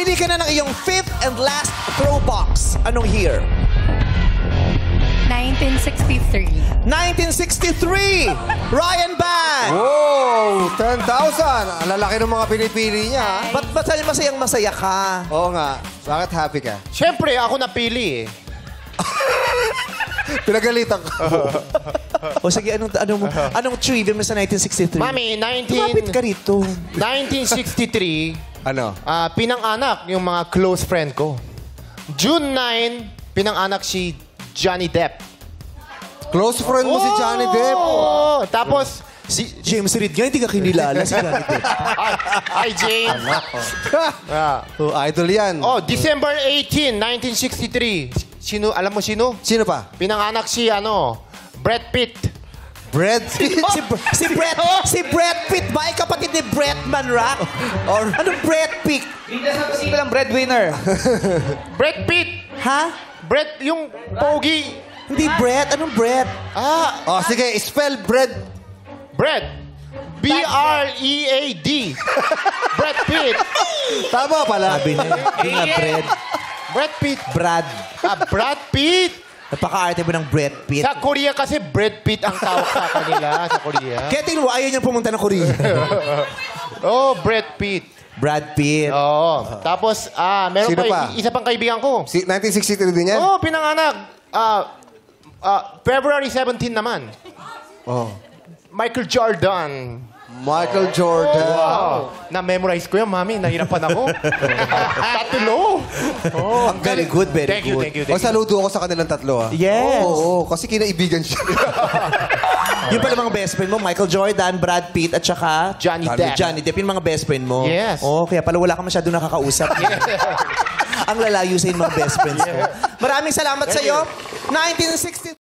Mamimili ka na ng iyong fifth and last throw box. Anong year? 1963. 1963! Ryan Bag! Wow! 10,000! Ang lalaki ng mga pinipili niya. Ba't masayang masaya ka? Oo nga. Bakit happy ka? Siyempre, ako napili eh. Pinagalitan ko. O sige, anong trivia mo sa 1963? Mami, Lumapit ka rito. 1963, Ano? pinang-anak yung mga close friend ko. June 9, pinang-anak si Johnny Depp. Close friend mo si Johnny Depp. Oo. Tapos, si James Reid nga, hindi ka kinilala si Johnny Depp. Hi, James. Oh, idol yan. Oh, December 18, 1963. Sino, alam mo sino? Sino pa? Pinang-anak si, Brad Pitt. Brad Pitt. Si Brad Pitt ba? Ay kapatid ni Brett Manrock? Or anong Brad Pitt? Sino lang breadwinner? Brad Pitt. Ha? Brad, yung pogi. Hindi Brett. Anong Brett? Oh, sige, spell Brad. Brad. B-R-E-A-D. Brad Pitt. Tama pala. Sabi niya, hindi nga Brett. Brad Pitt. Brad. Brad Pitt. Napaka-arte mo ng Brad Pitt. Sa Korea kasi Brad Pitt ang tawag sa kanila. Sa Korea. Kaya tingin mo, ayaw niyang pumunta ng Korea. Oh, Brad Pitt. Brad Pitt. Oo. Tapos, meron Sino pa? isa pang kaibigan ko. 1963 din yan? Oo, pinanganak. February 17 naman. Oh. Michael Jordan. Michael Jordan. Wow. Na-memorize ko yan, mami. Nahirapan ako. Tatlo. Oh, Very good, very Thank you, good. thank you, Oh, thank you. saludo ako sa kanilang tatlo, ah. Yes. Oo, kasi kinaibigan siya. Yung pala mga best friend mo, Michael Jordan, Brad Pitt, at saka... Johnny Depp. Johnny Depp, yung mga best friend mo. Yes. Oh, kaya pala wala ka masyado nakakausap. Ang lalayo sa mga best friends mo. Maraming salamat sa iyo. 1960...